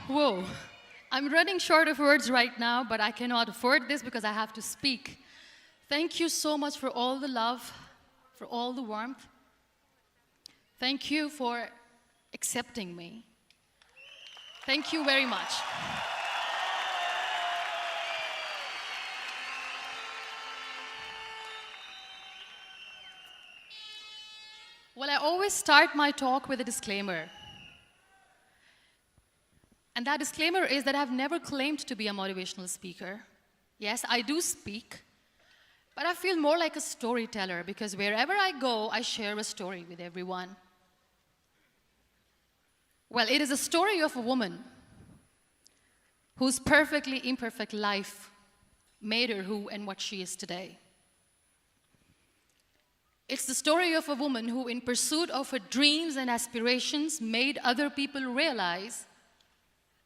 Whoa. I'm running short of words right now, but I cannot afford this because I have to speak. Thank you so much for all the love, for all the warmth. Thank you for accepting me. Thank you very much. Well, I always start my talk with a disclaimer. And that disclaimer is that I've never claimed to be a motivational speaker. Yes, I do speak, but I feel more like a storyteller because wherever I go, I share a story with everyone. Well, it is a story of a woman whose perfectly imperfect life made her who and what she is today. It's the story of a woman who, in pursuit of her dreams and aspirations, made other people realize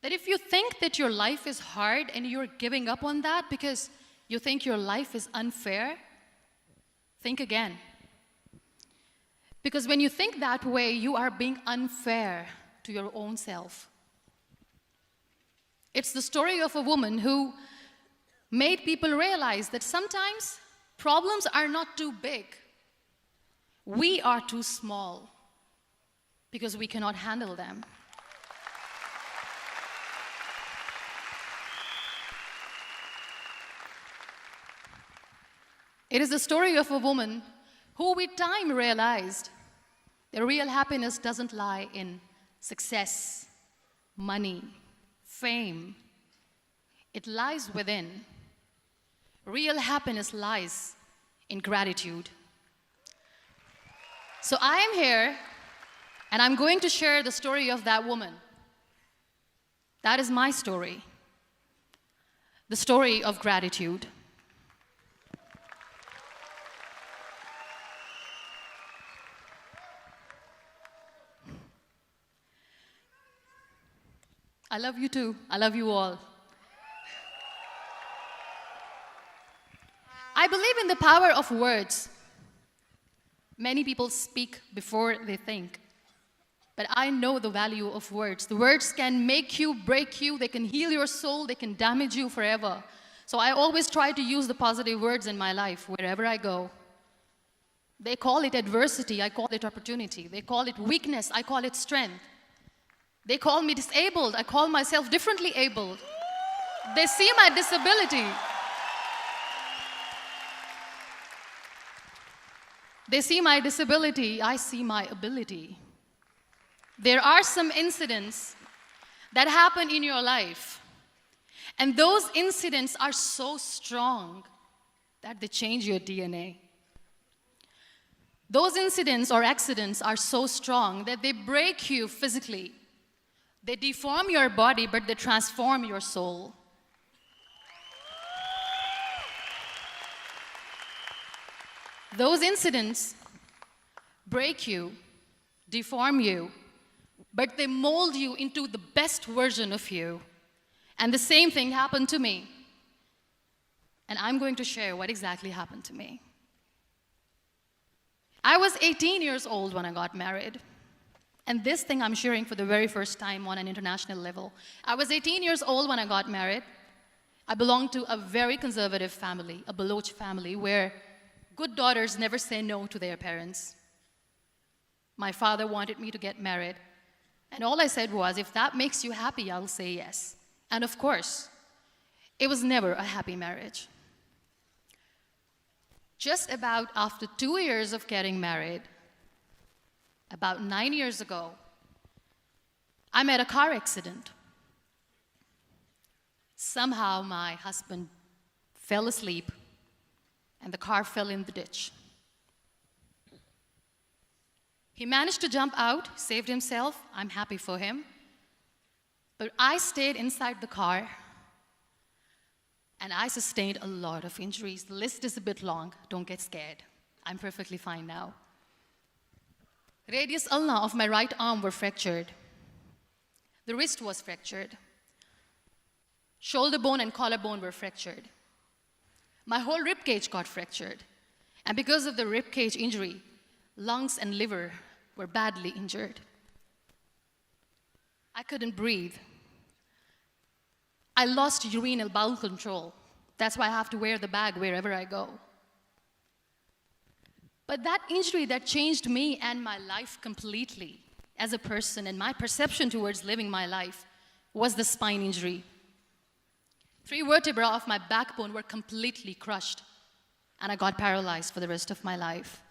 that if you think that your life is hard and you're giving up on that because you think your life is unfair, think again. Because when you think that way, you are being unfair to your own self. It's the story of a woman who made people realize that sometimes problems are not too big. We are too small because we cannot handle them. It is the story of a woman who with time realized that real happiness doesn't lie in success, money, fame. It lies within. Real happiness lies in gratitude. So I am here, and I'm going to share the story of that woman. That is my story. The story of gratitude. I love you too. I love you all. I believe in the power of words. Many people speak before they think. But I know the value of words. The words can make you, break you, they can heal your soul, they can damage you forever. So I always try to use the positive words in my life wherever I go. They call it adversity, I call it opportunity. They call it weakness, I call it strength. They call me disabled, I call myself differently abled. They see my disability. They see my disability, I see my ability. There are some incidents that happen in your life, and those incidents are so strong that they change your DNA. Those incidents or accidents are so strong that they break you physically. They deform your body, but they transform your soul. Those incidents break you, deform you, but they mold you into the best version of you. And the same thing happened to me. And I'm going to share what exactly happened to me. I was 18 years old when I got married. And this thing I'm sharing for the very first time on an international level. I was 18 years old when I got married. I belonged to a very conservative family, a Baloch family, where good daughters never say no to their parents. My father wanted me to get married. And all I said was, if that makes you happy, I'll say yes. And of course, it was never a happy marriage. Just about after 2 years of getting married, about 9 years ago, I met a car accident. Somehow my husband fell asleep and the car fell in the ditch. He managed to jump out, saved himself. I'm happy for him. But I stayed inside the car and I sustained a lot of injuries. The list is a bit long. Don't get scared. I'm perfectly fine now. Radius ulna of my right arm were fractured. The wrist was fractured. Shoulder bone and collarbone were fractured. My whole rib cage got fractured. And because of the rib cage injury, lungs and liver were badly injured. I couldn't breathe. I lost urinary bowel control. That's why I have to wear the bag wherever I go. But that injury that changed me and my life completely as a person and my perception towards living my life was the spine injury. 3 vertebrae of my backbone were completely crushed, and I got paralyzed for the rest of my life.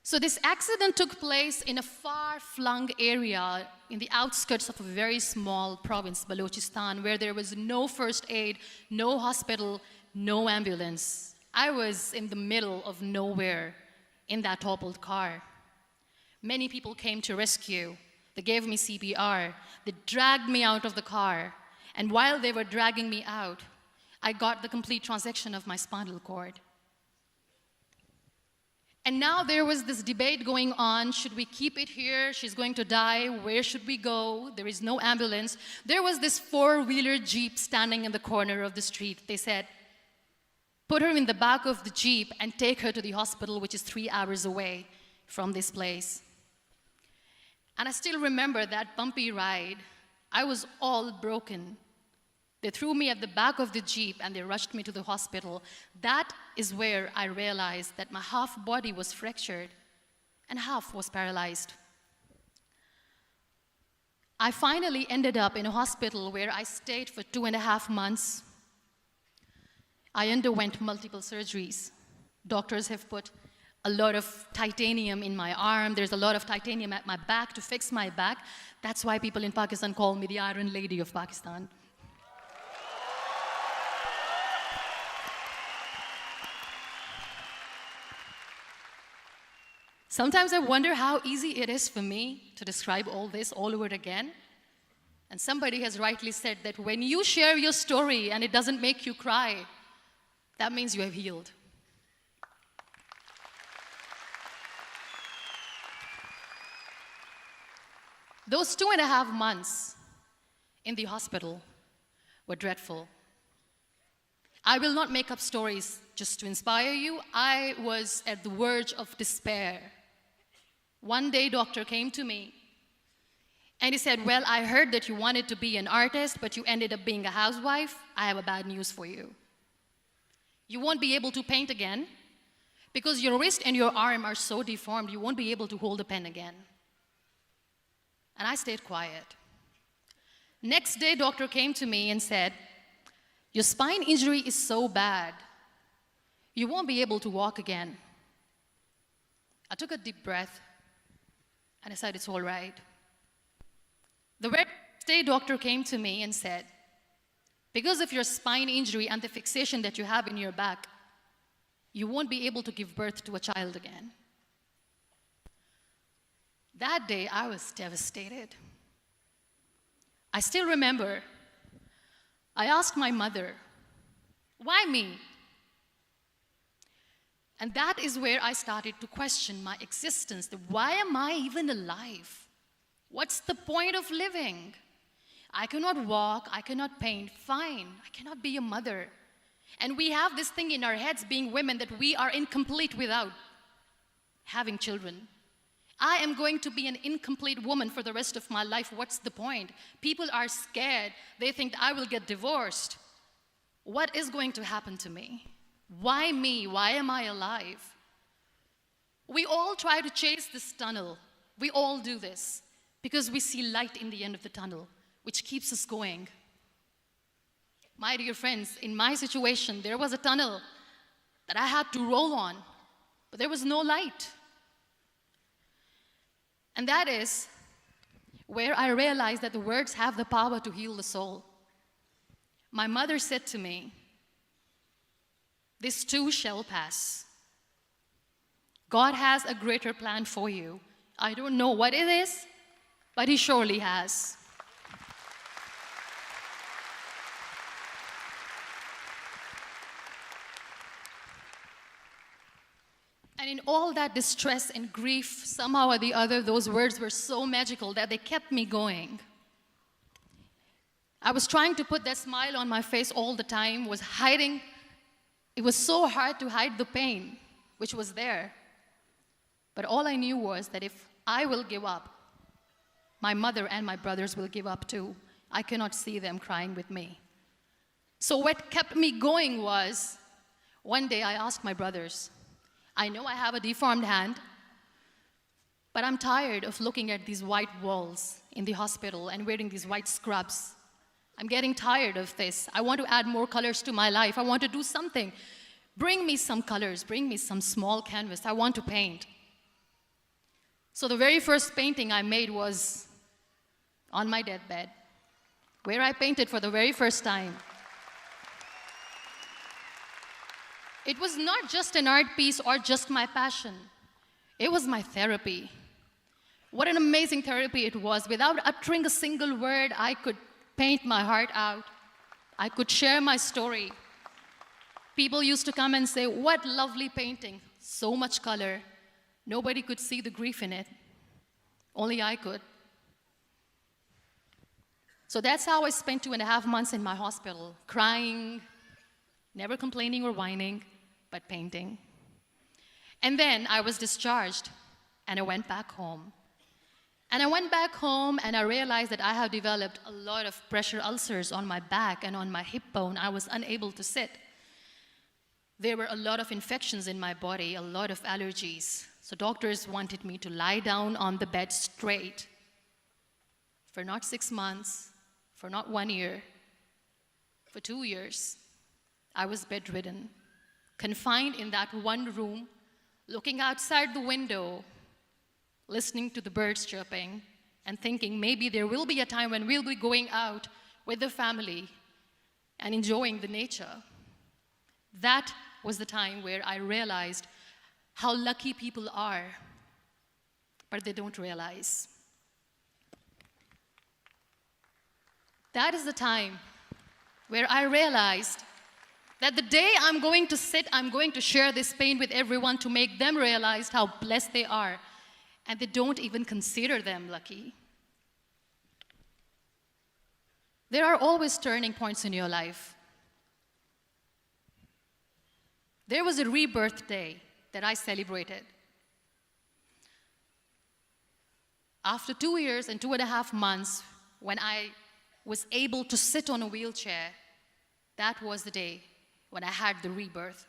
So this accident took place in a far-flung area in the outskirts of a very small province, Balochistan, where there was no first aid, no hospital, no ambulance. I was in the middle of nowhere in that toppled car. Many people came to rescue. They gave me CPR. They dragged me out of the car. And while they were dragging me out, I got the complete transection of my spinal cord. And now there was this debate going on. Should we keep it here? She's going to die. Where should we go? There is no ambulance. There was this 4-wheeler Jeep standing in the corner of the street. They said, put her in the back of the Jeep and take her to the hospital, which is 3 hours away from this place. And I still remember that bumpy ride. I was all broken. They threw me at the back of the Jeep and they rushed me to the hospital. That is where I realized that my half body was fractured and half was paralyzed. I finally ended up in a hospital where I stayed for 2.5 months. I underwent multiple surgeries. Doctors have put a lot of titanium in my arm. There's a lot of titanium at my back to fix my back. That's why people in Pakistan call me the Iron Lady of Pakistan. Sometimes I wonder how easy it is for me to describe all this all over again. And somebody has rightly said that when you share your story and it doesn't make you cry, that means you have healed. Those 2.5 months in the hospital were dreadful. I will not make up stories just to inspire you. I was at the verge of despair. One day, doctor came to me and he said, well, I heard that you wanted to be an artist, but you ended up being a housewife. I have a bad news for you. You won't be able to paint again because your wrist and your arm are so deformed, you won't be able to hold a pen again. And I stayed quiet. Next day, doctor came to me and said, your spine injury is so bad, you won't be able to walk again. I took a deep breath and I said, it's all right. The very next day, doctor came to me and said, because of your spine injury and the fixation that you have in your back, you won't be able to give birth to a child again. That day, I was devastated. I still remember, I asked my mother, why me? And that is where I started to question my existence. Why am I even alive? What's the point of living? I cannot walk, I cannot paint, fine, I cannot be a mother. And we have this thing in our heads, being women, that we are incomplete without having children. I am going to be an incomplete woman for the rest of my life. What's the point? People are scared. They think I will get divorced. What is going to happen to me? Why me? Why am I alive? We all try to chase this tunnel. We all do this because we see light in the end of the tunnel, which keeps us going. My dear friends, in my situation, there was a tunnel that I had to roll on, but there was no light. And that is where I realized that the words have the power to heal the soul. My mother said to me, this too shall pass. God has a greater plan for you. I don't know what it is, but He surely has. And in all that distress and grief, somehow or the other, those words were so magical that they kept me going. I was trying to put that smile on my face all the time, was hiding. It was so hard to hide the pain, which was there. But all I knew was that if I will give up, my mother and my brothers will give up too. I cannot see them crying with me. So what kept me going was, one day I asked my brothers, I know I have a deformed hand, but I'm tired of looking at these white walls in the hospital and wearing these white scrubs. I'm getting tired of this. I want to add more colors to my life. I want to do something. Bring me some colors. Bring me some small canvas. I want to paint. So the very first painting I made was on my deathbed, where I painted for the very first time. It was not just an art piece or just my passion. It was my therapy. What an amazing therapy it was. Without uttering a single word, I could paint my heart out. I could share my story. People used to come and say, what lovely painting, so much color. Nobody could see the grief in it. Only I could. So that's how I spent 2.5 months in my hospital, crying, never complaining or whining, but painting. And then I was discharged, and I went back home. And I went back home, and I realized that I have developed a lot of pressure ulcers on my back and on my hip bone. I was unable to sit. There were a lot of infections in my body, a lot of allergies. So doctors wanted me to lie down on the bed straight for not 6 months, for not 1 year, for 2 years. I was bedridden, confined in that one room, looking outside the window, listening to the birds chirping, and thinking maybe there will be a time when we'll be going out with the family and enjoying the nature. That was the time where I realized how lucky people are, but they don't realize. That is the time where I realized that the day I'm going to sit, I'm going to share this pain with everyone to make them realize how blessed they are, and they don't even consider them lucky. There are always turning points in your life. There was a rebirth day that I celebrated. After 2 years and 2.5 months, when I was able to sit on a wheelchair, that was the day when I had the rebirth.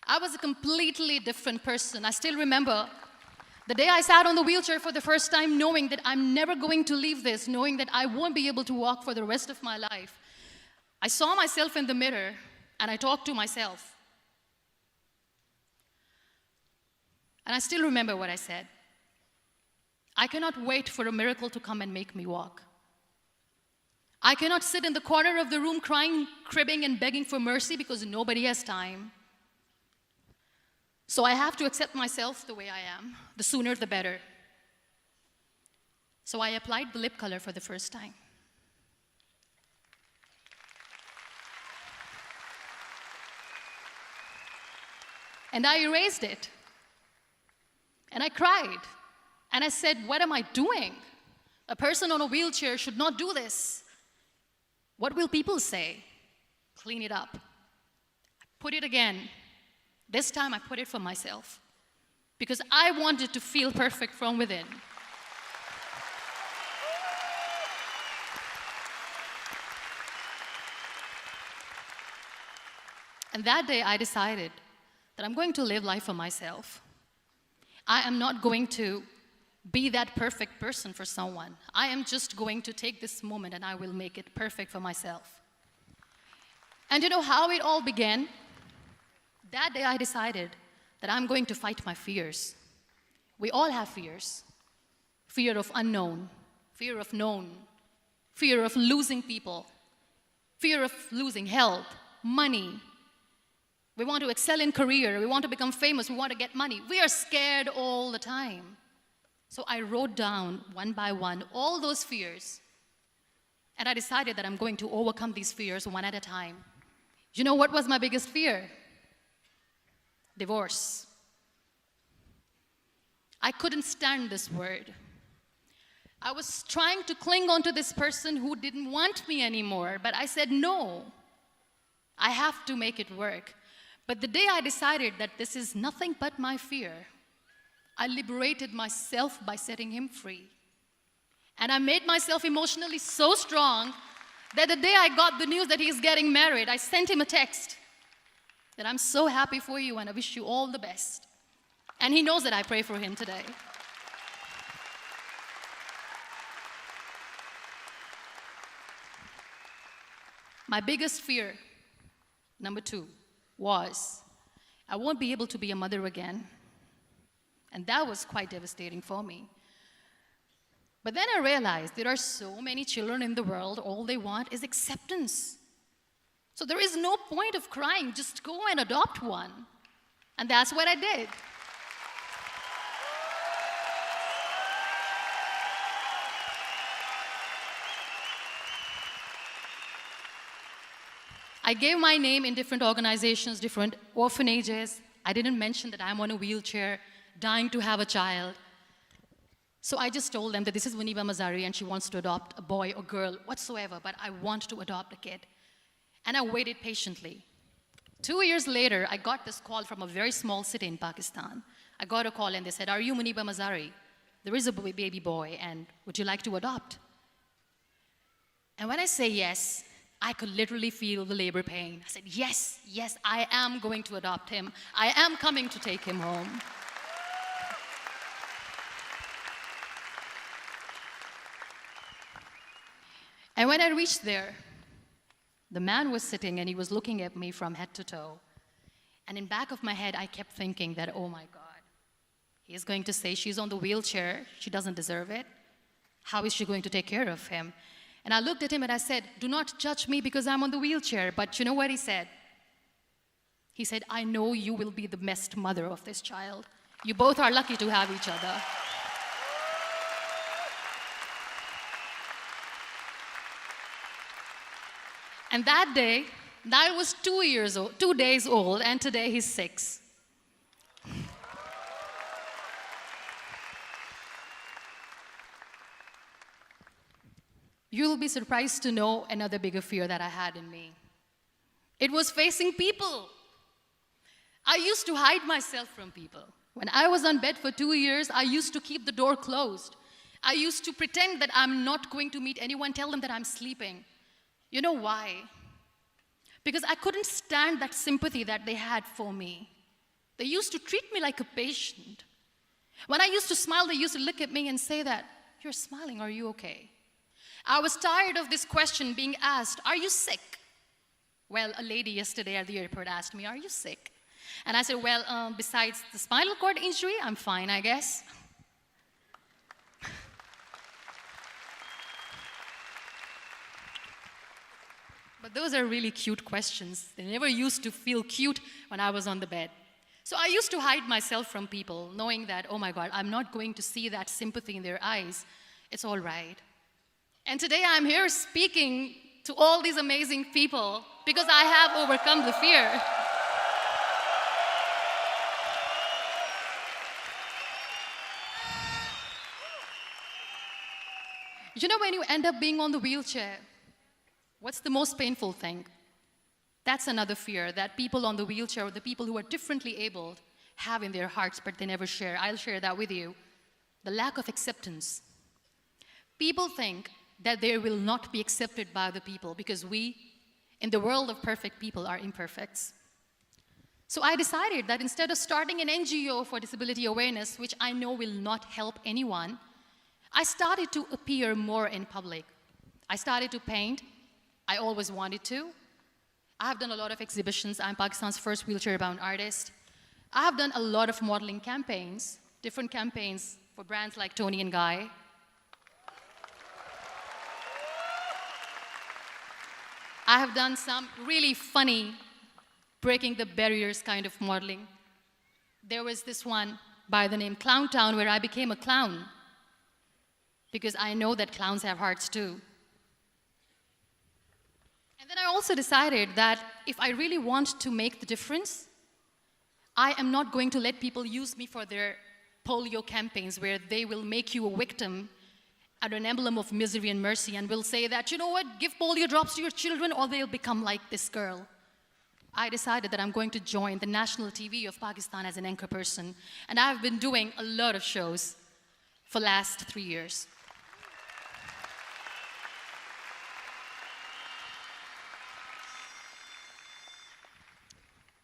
I was a completely different person. I still remember the day I sat on the wheelchair for the first time, knowing that I'm never going to leave this, knowing that I won't be able to walk for the rest of my life. I saw myself in the mirror, and I talked to myself. And I still remember what I said. I cannot wait for a miracle to come and make me walk. I cannot sit in the corner of the room crying, cribbing, and begging for mercy because nobody has time. So I have to accept myself the way I am. The sooner, the better. So I applied the lip color for the first time. And I erased it. And I cried. And I said, what am I doing? A person on a wheelchair should not do this. What will people say? Clean it up. Put it again. This time I put it for myself, because I wanted to feel perfect from within. And that day I decided that I'm going to live life for myself. I am not going to be that perfect person for someone. I am just going to take this moment and I will make it perfect for myself. And you know how it all began? That day I decided that I'm going to fight my fears. We all have fears. Fear of unknown, fear of known, fear of losing people, fear of losing health, money. We want to excel in career, we want to become famous, we want to get money. We are scared all the time. So I wrote down one by one all those fears, and I decided that I'm going to overcome these fears one at a time. You know what was my biggest fear? Divorce. I couldn't stand this word. I was trying to cling on to this person who didn't want me anymore, but I said no. I have to make it work. But the day I decided that this is nothing but my fear, I liberated myself by setting him free. And I made myself emotionally so strong that the day I got the news that he's getting married, I sent him a text that I'm so happy for you and I wish you all the best. And he knows that I pray for him today. My biggest fear, number 2, was I won't be able to be a mother again. And that was quite devastating for me. But then I realized there are so many children in the world, all they want is acceptance. So there is no point of crying, just go and adopt one. And that's what I did. I gave my name in different organizations, different orphanages. I didn't mention that I'm on a wheelchair, dying to have a child. So I just told them that this is Muniba Mazari and she wants to adopt a boy or girl, whatsoever, but I want to adopt a kid. And I waited patiently. 2 years later, I got this call from a very small city in Pakistan. I got a call and they said, "Are you Muniba Mazari? There is a baby boy and would you like to adopt?" And when I say yes, I could literally feel the labor pain. I said, yes, yes, I am going to adopt him. I am coming to take him home. And when I reached there, the man was sitting and he was looking at me from head to toe. And in back of my head, I kept thinking that, oh my God, he is going to say she's on the wheelchair, she doesn't deserve it. How is she going to take care of him? And I looked at him and I said, "Do not judge me because I'm on the wheelchair." But you know what he said? He said, "I know you will be the best mother of this child. You both are lucky to have each other." And that day, Niall was 2 days old, and today he's 6. You'll be surprised to know another bigger fear that I had in me. It was facing people. I used to hide myself from people. When I was on bed for 2 years, I used to keep the door closed. I used to pretend that I'm not going to meet anyone, tell them that I'm sleeping. You know why? Because I couldn't stand that sympathy that they had for me. They used to treat me like a patient. When I used to smile, they used to look at me and say that, "You're smiling, are you okay?" I was tired of this question being asked, "Are you sick?" Well, a lady yesterday at the airport asked me, "Are you sick?" And I said, "Well, besides the spinal cord injury, I'm fine, I guess." But those are really cute questions. They never used to feel cute when I was on the bed. So I used to hide myself from people, knowing that, oh my God, I'm not going to see that sympathy in their eyes. It's all right. And today I'm here speaking to all these amazing people because I have overcome the fear. You know, when you end up being on the wheelchair, what's the most painful thing? That's another fear that people on the wheelchair or the people who are differently abled have in their hearts, but they never share. I'll share that with you. The lack of acceptance. People think that they will not be accepted by the people because we, in the world of perfect people, are imperfects. So I decided that instead of starting an NGO for disability awareness, which I know will not help anyone, I started to appear more in public. I started to paint. I always wanted to. I have done a lot of exhibitions. I'm Pakistan's first wheelchair-bound artist. I have done a lot of modeling campaigns, different campaigns for brands like Toni and Guy. I have done some really funny, breaking the barriers kind of modeling. There was this one by the name Clown Town where I became a clown because I know that clowns have hearts too. And then I also decided that if I really want to make the difference, I am not going to let people use me for their polio campaigns where they will make you a victim and an emblem of misery and mercy and will say that, you know what, give polio drops to your children or they'll become like this girl. I decided that I'm going to join the national TV of Pakistan as an anchor person. And I've been doing a lot of shows for the last 3 years.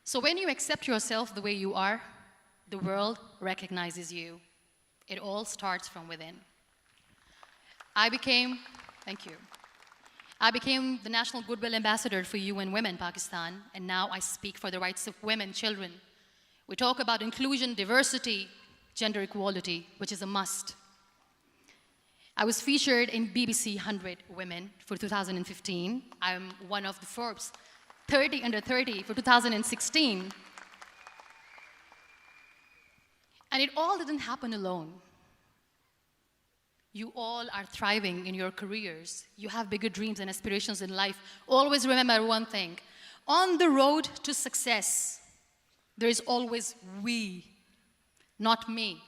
So when you accept yourself the way you are, the world recognizes you. It all starts from within. Thank you. I became the National Goodwill Ambassador for UN Women Pakistan, and now I speak for the rights of women, children. We talk about inclusion, diversity, gender equality, which is a must. I was featured in BBC 100 Women for 2015. I'm one of the Forbes 30 under 30 for 2016. And it all didn't happen alone. You all are thriving in your careers. You have bigger dreams and aspirations in life. Always remember one thing. On the road to success, there is always we, not me.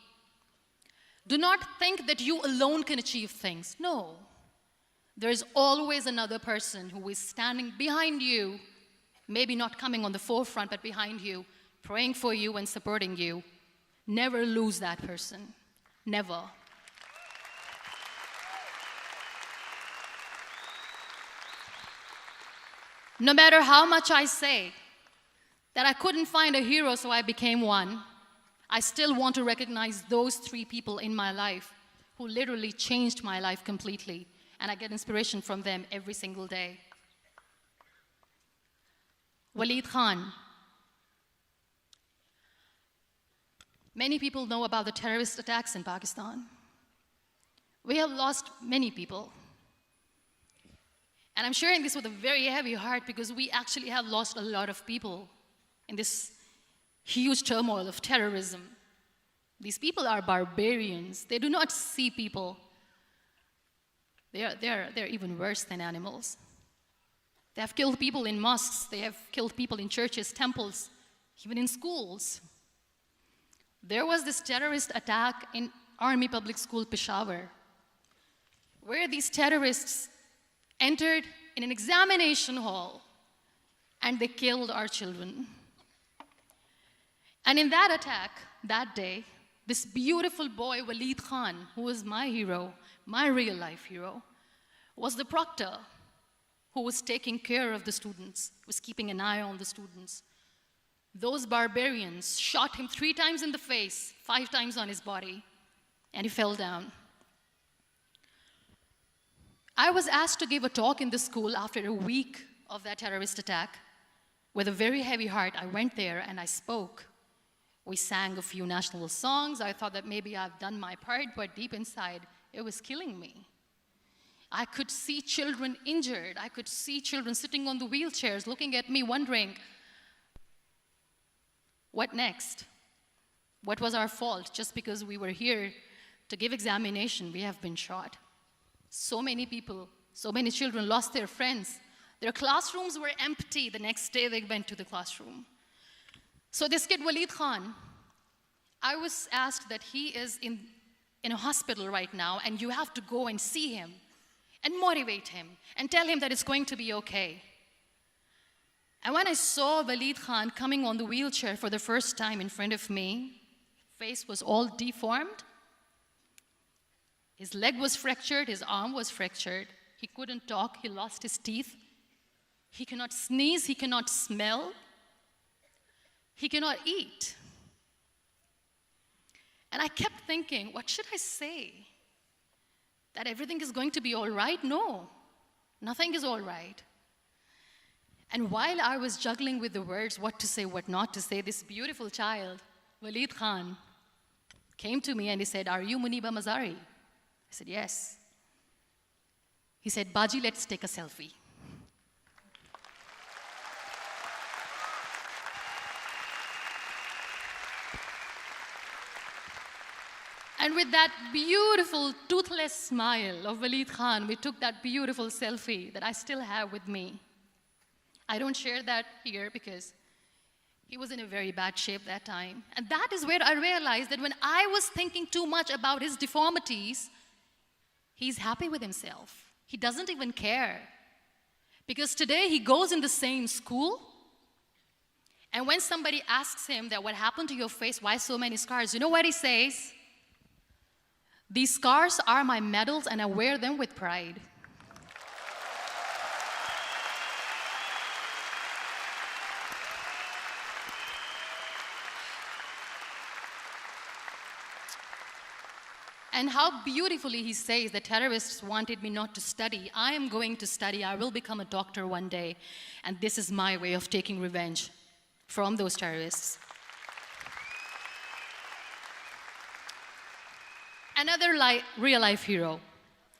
Do not think that you alone can achieve things. No. There is always another person who is standing behind you, maybe not coming on the forefront, but behind you, praying for you and supporting you. Never lose that person. Never. No matter how much I say that I couldn't find a hero, so I became one, I still want to recognize those 3 people in my life who literally changed my life completely, and I get inspiration from them every single day. Waleed Khan. Many people know about the terrorist attacks in Pakistan. We have lost many people. And I'm sharing this with a very heavy heart because we actually have lost a lot of people in this huge turmoil of terrorism. These people are barbarians. They do not see people. They're even worse than animals. They have killed people in mosques. They have killed people in churches, temples, even in schools. There was this terrorist attack in Army Public School, Peshawar, where these terrorists entered in an examination hall and they killed our children. And in that attack, that day, this beautiful boy, Waleed Khan, who was my hero, my real life hero, was the proctor who was taking care of the students, was keeping an eye on the students. Those barbarians shot him 3 times in the face, 5 times on his body, and he fell down. I was asked to give a talk in the school after a week of that terrorist attack. With a very heavy heart, I went there and I spoke. We sang a few national songs. I thought that maybe I've done my part, but deep inside, it was killing me. I could see children injured. I could see children sitting on the wheelchairs, looking at me, wondering, what next? What was our fault? Just because we were here to give examination, we have been shot. So many people, so many children lost their friends. Their classrooms were empty. The next day they went to the classroom. So this kid, Waleed Khan, I was asked that he is in a hospital right now, and you have to go and see him and motivate him and tell him that it's going to be okay. And when I saw Waleed Khan coming on the wheelchair for the first time in front of me, face was all deformed. His leg was fractured, his arm was fractured. He couldn't talk, he lost his teeth. He cannot sneeze, he cannot smell. He cannot eat. And I kept thinking, what should I say? That everything is going to be all right? No, nothing is all right. And while I was juggling with the words, what to say, what not to say, this beautiful child, Waleed Khan, came to me and he said, "Are you Muniba Mazari?" I said, "Yes." He said, "Baji, let's take a selfie." And with that beautiful, toothless smile of Waleed Khan, we took that beautiful selfie that I still have with me. I don't share that here because he was in a very bad shape that time. And that is where I realized that when I was thinking too much about his deformities, he's happy with himself. He doesn't even care. Because today he goes in the same school, and when somebody asks him that what happened to your face, why so many scars, you know what he says? "These scars are my medals and I wear them with pride." And how beautifully he says the terrorists wanted me not to study. I am going to study. I will become a doctor one day. And this is my way of taking revenge from those terrorists. Another real-life hero,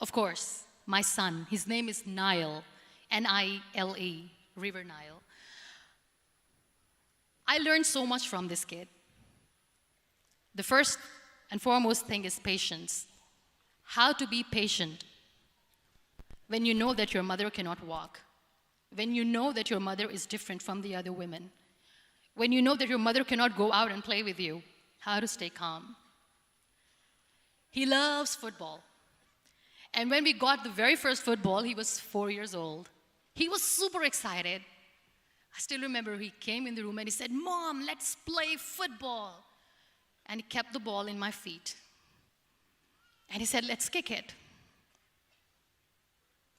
of course, my son. His name is Nile, N-I-L-E, River Nile. I learned so much from this kid. The first and foremost thing is patience. How to be patient when you know that your mother cannot walk, when you know that your mother is different from the other women, when you know that your mother cannot go out and play with you, how to stay calm. He loves football. And when we got the very first football, he was 4 years old. He was super excited. I still remember he came in the room and he said, "Mom, let's play football." And he kept the ball in my feet. And he said, "Let's kick it."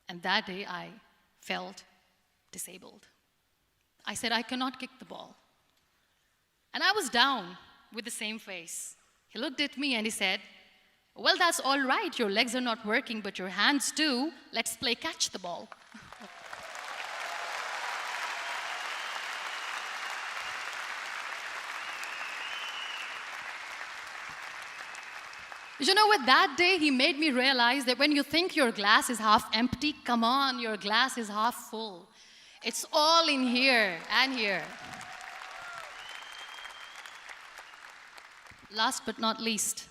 And that day I felt disabled. I said, "I cannot kick the ball." And I was down with the same face. He looked at me and he said, "Well, that's all right. Your legs are not working, but your hands do. Let's play catch the ball." You know what? That day he made me realize that when you think your glass is half empty, come on, your glass is half full. It's all in here and here. Last but not least,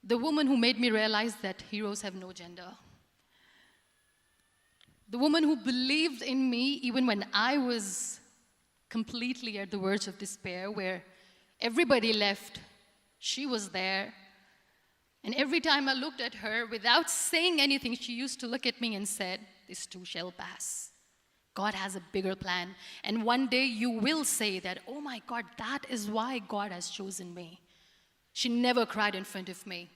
the woman who made me realize that heroes have no gender. The woman who believed in me even when I was completely at the verge of despair, where everybody left, she was there. And every time I looked at her, without saying anything, she used to look at me and said, "This too shall pass. God has a bigger plan. And one day you will say that, oh my God, that is why God has chosen me." She never cried in front of me.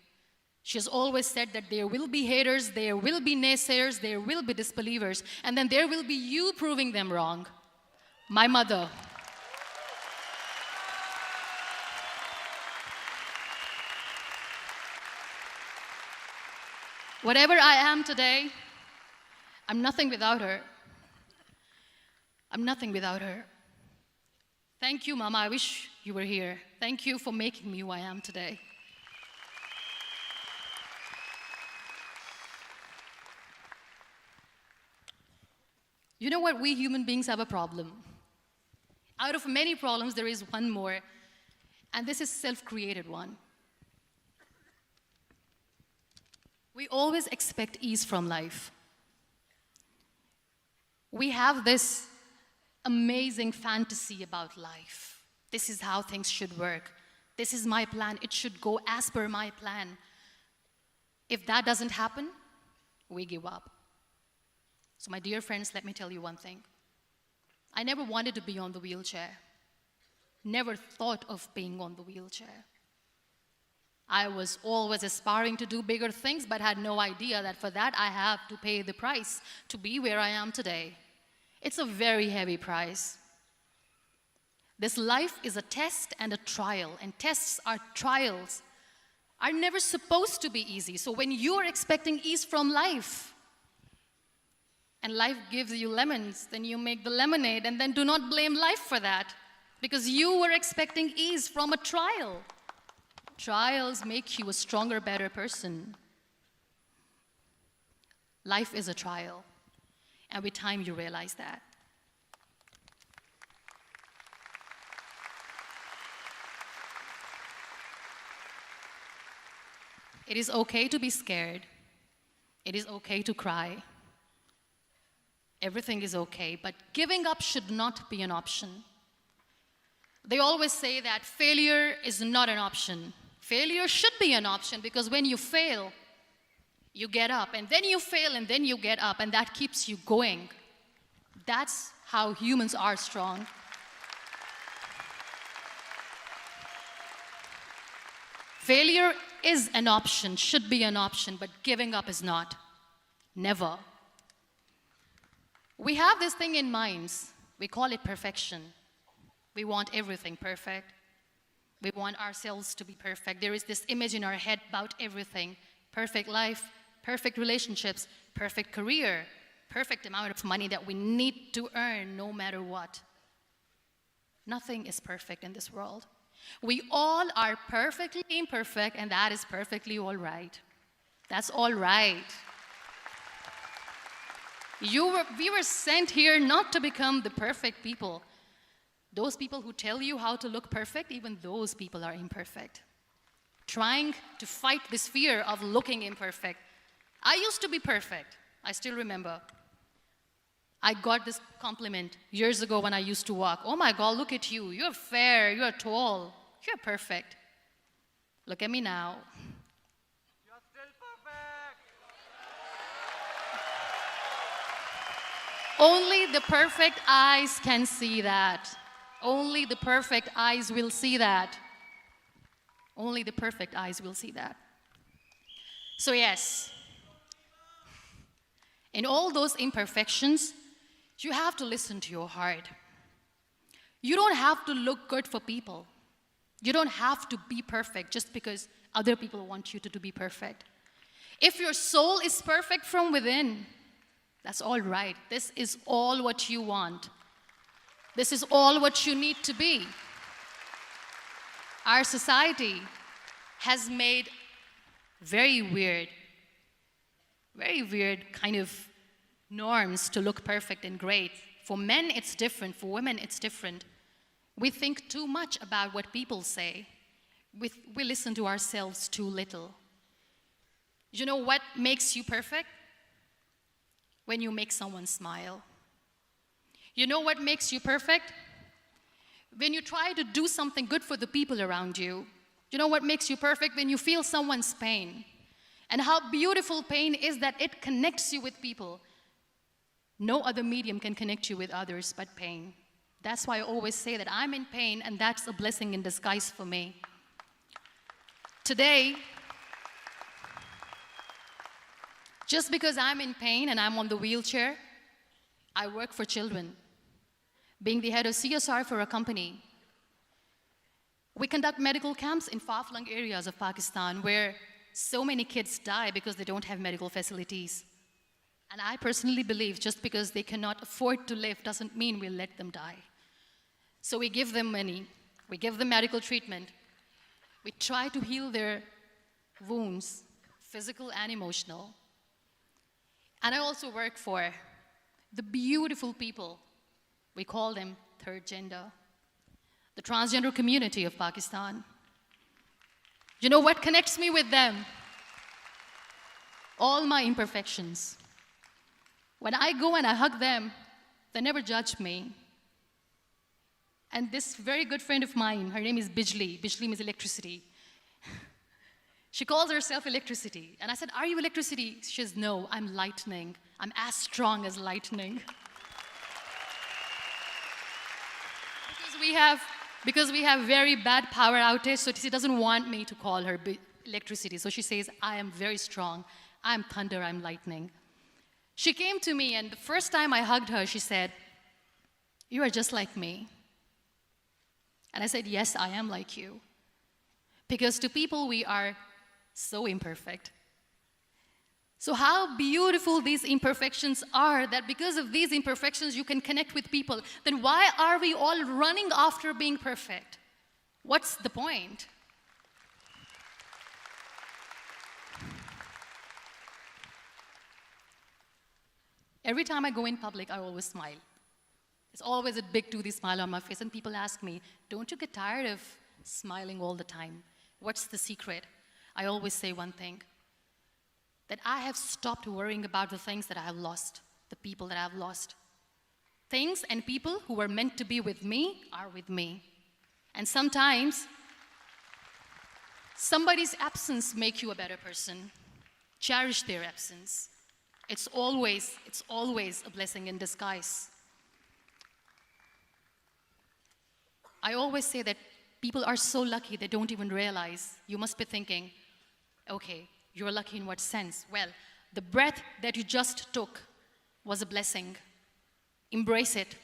She has always said that there will be haters, there will be naysayers, there will be disbelievers, and then there will be you proving them wrong. My mother. Whatever I am today, I'm nothing without her. I'm nothing without her. Thank you, Mama. I wish you were here. Thank you for making me who I am today. You know what? We human beings have a problem. Out of many problems, there is one more, and this is a self-created one. We always expect ease from life. We have this amazing fantasy about life. This is how things should work. This is my plan. It should go as per my plan. If that doesn't happen, we give up. So my dear friends, let me tell you one thing. I never wanted to be on the wheelchair. Never thought of being on the wheelchair. I was always aspiring to do bigger things, but had no idea that for that I have to pay the price to be where I am today. It's a very heavy price. This life is a test and a trial, and tests are trials are never supposed to be easy. So when you are expecting ease from life, and life gives you lemons, then you make the lemonade, and then do not blame life for that, because you were expecting ease from a trial. Trials make you a stronger, better person. Life is a trial, and with time you realize that. It is okay to be scared. It is okay to cry. Everything is okay, but giving up should not be an option. They always say that failure is not an option. Failure should be an option, because when you fail, you get up, and then you fail, and then you get up, and that keeps you going. That's how humans are strong. Failure is an option, should be an option, but giving up is not. Never. We have this thing in minds. We call it perfection. We want everything perfect. We want ourselves to be perfect. There is this image in our head about everything. Perfect life, perfect relationships, perfect career, perfect amount of money that we need to earn no matter what. Nothing is perfect in this world. We all are perfectly imperfect, and that is perfectly all right. That's all right. We were sent here not to become the perfect people. Those people who tell you how to look perfect, even those people are imperfect. Trying to fight this fear of looking imperfect. I used to be perfect. I still remember. I got this compliment years ago when I used to walk. Oh my God, look at you. You're fair, you're tall, you're perfect. Look at me now. You're still perfect. Only the perfect eyes can see that. Only the perfect eyes will see that. Only the perfect eyes will see that. So yes, in all those imperfections, you have to listen to your heart. You don't have to look good for people. You don't have to be perfect just because other people want you to be perfect. If your soul is perfect from within, that's all right. This is all what you want. This is all what you need to be. Our society has made very weird kind of norms to look perfect and great. For men, it's different. For women, it's different. We think too much about what people say. We listen to ourselves too little. You know what makes you perfect? When you make someone smile. You know what makes you perfect? When you try to do something good for the people around you. You know what makes you perfect? When you feel someone's pain. And how beautiful pain is that it connects you with people. No other medium can connect you with others but pain. That's why I always say that I'm in pain, and that's a blessing in disguise for me. Today, just because I'm in pain and I'm on the wheelchair, I work for children. Being the head of CSR for a company, we conduct medical camps in far-flung areas of Pakistan where so many kids die because they don't have medical facilities. And I personally believe just because they cannot afford to live doesn't mean we'll let them die. So we give them money, we give them medical treatment, we try to heal their wounds, physical and emotional. And I also work for the beautiful people, we call them third gender, the transgender community of Pakistan. You know what connects me with them? All my imperfections. When I go and I hug them, they never judge me. And this very good friend of mine, her name is Bijli. Bijli means electricity. She calls herself electricity. And I said, are you electricity? She says, no, I'm lightning. I'm as strong as lightning. Because we have very bad power outage, so she doesn't want me to call her electricity. So she says, I am very strong. I'm thunder, I'm lightning. She came to me, and the first time I hugged her, she said, you are just like me. And I said, yes, I am like you. Because to people, we are so imperfect. So how beautiful these imperfections are, that because of these imperfections, you can connect with people. Then why are we all running after being perfect? What's the point? Every time I go in public, I always smile. There's always a big toothy smile on my face, and people ask me, don't you get tired of smiling all the time? What's the secret? I always say one thing, that I have stopped worrying about the things that I have lost, the people that I have lost. Things and people who were meant to be with me are with me. And sometimes, somebody's absence makes you a better person. Cherish their absence. It's always a blessing in disguise. I always say that people are so lucky they don't even realize. You must be thinking, okay, you're lucky in what sense? Well, the breath that you just took was a blessing. Embrace it.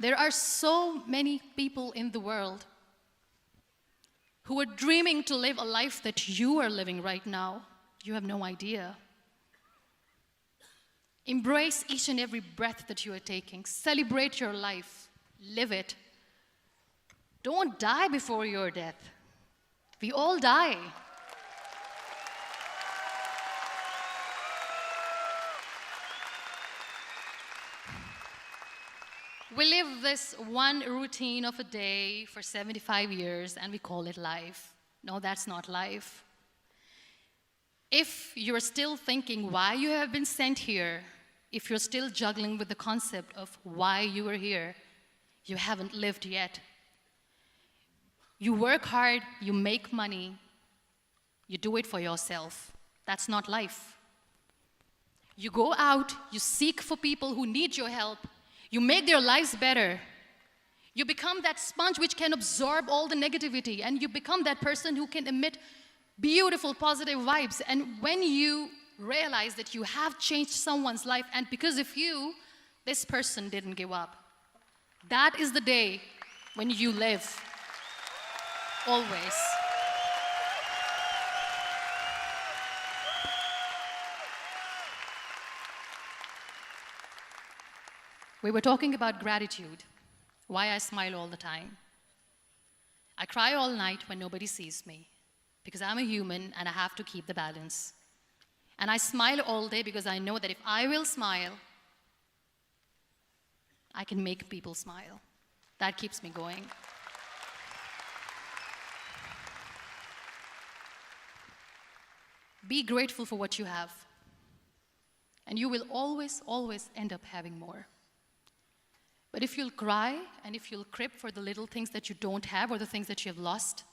There are so many people in the world who are dreaming to live a life that you are living right now. You have no idea. Embrace each and every breath that you are taking. Celebrate your life. Live it. Don't die before your death. We all die. We live this one routine of a day for 75 years and we call it life. No, that's not life. If you're still thinking why you have been sent here, if you're still juggling with the concept of why you are here, you haven't lived yet. You work hard, you make money, you do it for yourself. That's not life. You go out, you seek for people who need your help, you make their lives better. You become that sponge which can absorb all the negativity, and you become that person who can emit beautiful, positive vibes. And when you realize that you have changed someone's life, and because of you, this person didn't give up, that is the day when you live. Always. We were talking about gratitude, why I smile all the time. I cry all night when nobody sees me, because I'm a human and I have to keep the balance. And I smile all day because I know that if I will smile, I can make people smile. That keeps me going. Be grateful for what you have, and you will always, always end up having more. But if you'll cry and if you'll crib for the little things that you don't have or the things that you have lost,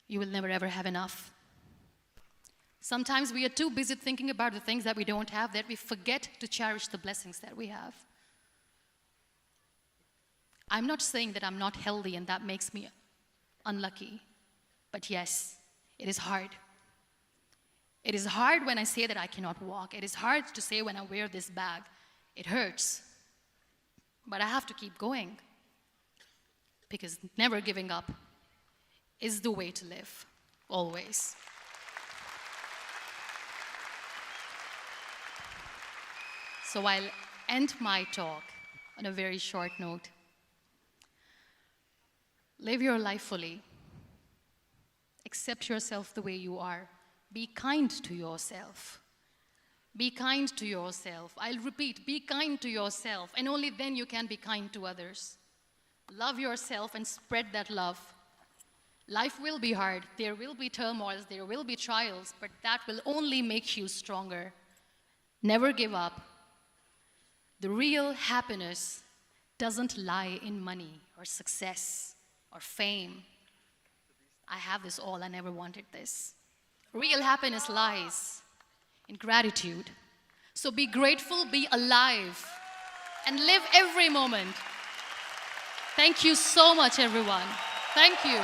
you will never ever have enough. Sometimes we are too busy thinking about the things that we don't have that we forget to cherish the blessings that we have. I'm not saying that I'm not healthy and that makes me unlucky, but yes, it is hard. It is hard when I say that I cannot walk. It is hard to say when I wear this bag. It hurts. But I have to keep going, because never giving up is the way to live, always. So I'll end my talk on a very short note. Live your life fully. Accept yourself the way you are. Be kind to yourself. Be kind to yourself. I'll repeat, be kind to yourself, and only then you can be kind to others. Love yourself and spread that love. Life will be hard. There will be turmoils, there will be trials, but that will only make you stronger. Never give up. The real happiness doesn't lie in money or success or fame. I have this all, I never wanted this. Real happiness lies in gratitude. So be grateful, be alive, and live every moment. Thank you so much, everyone. Thank you.